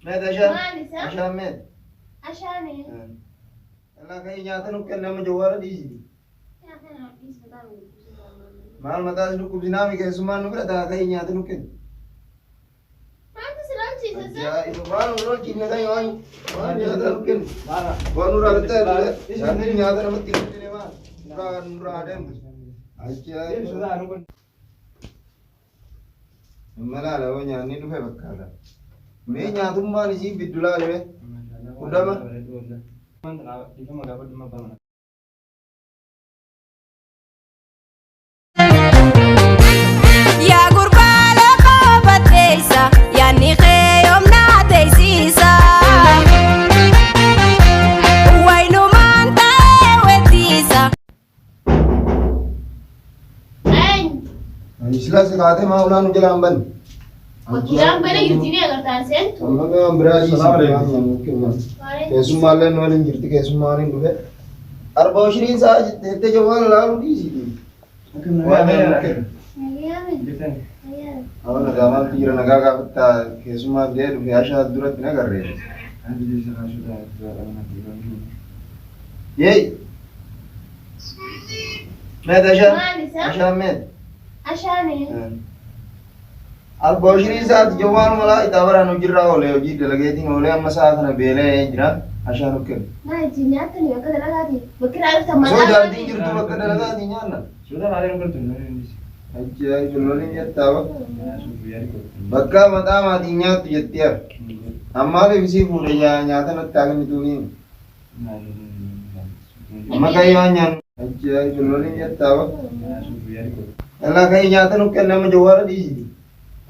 ماذا عشان؟ مالسة عشان مين؟ عشان إيه؟ الله كي نياتنا نكلم جوال دي. يا أخي أنا عبيس بتعمل ما المتاز نكو بنامي كيسمان نقول ده كي نياتنا نكلم. ما أنت سلامتي سسا يا إذا ما نقول كنا كي يوم ما نياتنا نكلم. ما نقول على التل يعني نياتنا متى كنا ما نقول عادم. أجا. ملا لا وين يعني نبغى بكرة. مين ياتم ما نجيب بدولا ليه؟ udah mah يا قربان قابتيسا يعني خيوم ناتيسيسا وينو ما انت وديسا أين islah sekate mau nanu jalan ban وكلام بلا يجيني أقدر تنسين amma ga bradi mungkin mas kesumalen walin jirti kesumalin dulu arba shirin sa tete jawal lalu di sini awal zaman tira naga ka putta kesuma de du asha durat na karre yey ماذا عشان؟ مالسة عشان مين؟ عشان إيه؟ arba shirin sa jawal mala itabara no jirra ole oji delegating ole amma sa kana bele jira asha nukken ما يجيني أتني أكذا لا هذه بكرة عرفت ما so jadi jirtu bakka dalaga di nyana aja julolin yattawa bakka mata mati nyat yattiar amma le bisi fude ya nyata na tagan itu ni amma kai wanyan aja julolin yattawa ala kai nyata nukken nama jawara di sini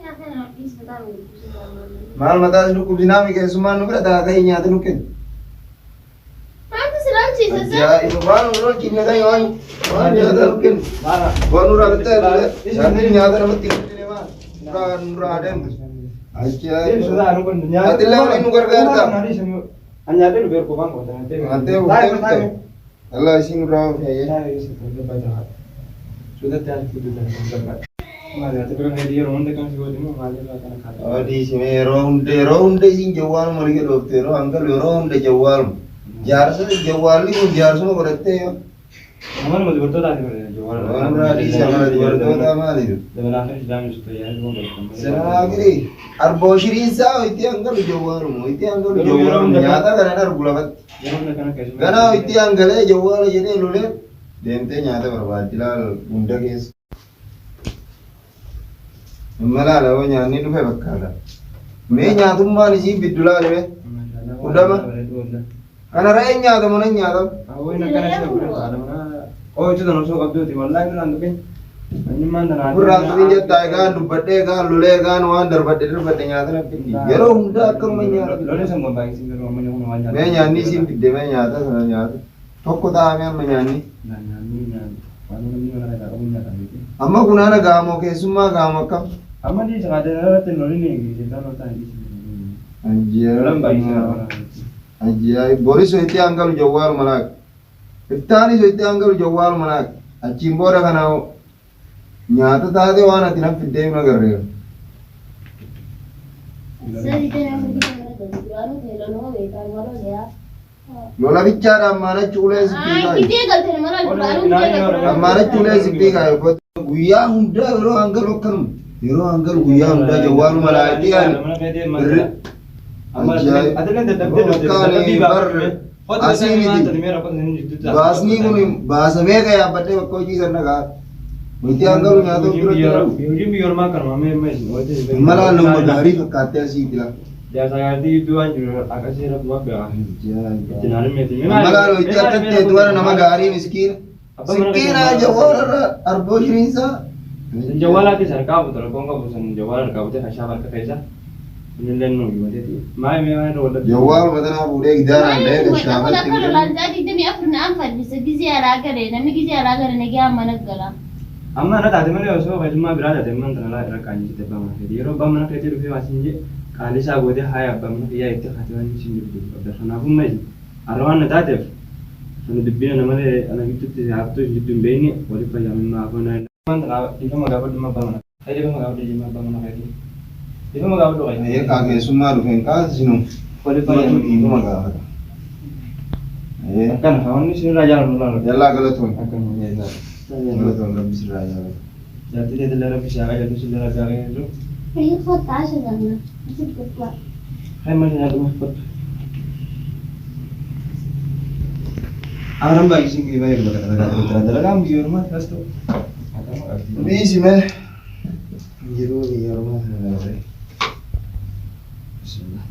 يا أخي أنا عبيس بتعمل mal mata nuku binami ke suman nukra da kai nyata nukken ما أنت سلامتي سسا aja itu baru nurul kinna kai wan wan nyata nukken wanura betul jadi nyata nama tinggal ni mah bukan nura adem aja atilla wali nugar garta ante udah Allah sing raw ya oh di sini ronde sing jawal mari ke dokter angkal ronde jawal jarso jawal ni pun jarso mo berete ya orang beradi sama di berdoa mali itu senagri arbo shirin sa itu angkal jawal mo itu angkal jawal nyata karena arbulakat karena itu angkal jawal jadi lule dente nyata berbadilah bunda guys mala la wanya ni du fe bakala me nya tum ma ni ji bidula le udah mah kana ra nya da mon nya da kurang tu je tai ga du bade ga lule ga no andar bade nya da pindi yero unda kam nya me nya ni sim bidde me nya da sana nya da tokko da me nya ni amma kunana ga mo ke summa ga mo kam amma di sakadara tenori ni kita nota di anjir anjir boris itu anggal jawal malak iftani itu anggal jawal malak acimbora kana nyata tade wana tinap fidde na garre سيدي أنا أقول لك أنا تهلا نو بيتا مرة يا lola bicara mana chule آه sipika كتير قلت لي مرة القرآن mana chule sipika guya hunda ro anggal okam ro anggal guya hunda jawal malak tian basni kuni bahasa mereka ya pada kau ji sana kan mesti anggal nya to malah lu magari kakate sih bilang malah lu catat te tuan nama gari miskin miskin aja war arbo shrinsa Jawala ti sarka betul, kau nggak bosan jawala kau tu hasyawan ke kaisa, nilen nunggu macam tu. Mai memang roda. jawal badana bude idaran de أنا shabat أقول لك أنا لانجا دي أفرن أنفر بس جزء راجع لنا مي جزء راجع لنا جا منك قلا Amma na tadi mana osoo bajuma berada di mana tanah lahir kan jadi bama. Jadi ro bama nak kerja lebih masih je. Kali saya bude haya bama ya itu khatuan di sini dulu. Dah aku mai. Arwan na tadi. Sana dibina nama le anak itu tidak tu hidup bini. Boleh payah memang aku na. Mana tanah itu mau dapat lima bama. Tadi bama dapat lima bama nak kerja. Ifa magaafadhu qabu. Ayyee kaa keessummaa dhufeen kaasisinu. Waliif Matu fayyadamu. dhiibu magaafata. Ayyee. Akkana hawaasni sirraa jaalatu laala. Jallaa galatoon. Akkana jechuudha. Galatoon rabbi sirraa jaalatu. Jaartii teetillee rabbi isaa qajeeltu sirraa ragaa jiru. Ayo kota aja jangan. Masih kuat. Hai mana yang rumah pot? Orang bagi sih gimana ya kalau kamu di rumah terus tuh. Ini sih meh. Jiru di rumah. Bismillah.